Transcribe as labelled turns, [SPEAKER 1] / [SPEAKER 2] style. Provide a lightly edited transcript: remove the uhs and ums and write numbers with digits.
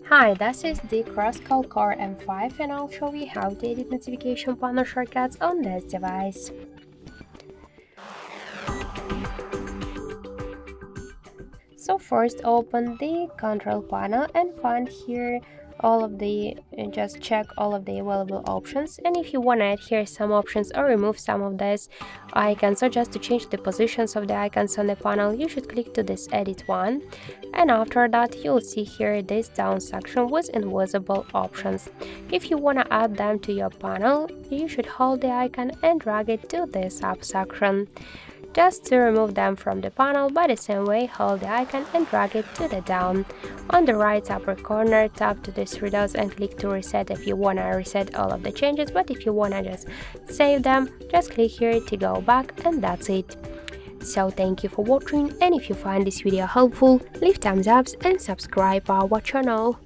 [SPEAKER 1] Hi, this is the CROSSCALL Core M5 and I'll show you how to edit notification panel shortcuts on this device. So first open the control panel and find here just check all of the available options, and if you want to add here some options or remove some of these icons, so just to change the positions of the icons on the panel, you should click to this edit one, and after that you'll see here this down section with invisible options. If you want to add them to your panel, you should hold the icon and drag it to this up section. Just to remove them from the panel, by the same way, hold the icon and drag it to the down. On the right upper corner, tap to these three dots and click to reset if you wanna reset all of the changes, but if you wanna just save them, just click here to go back, and that's it. So thank you for watching, and if you find this video helpful, leave thumbs up and subscribe our channel.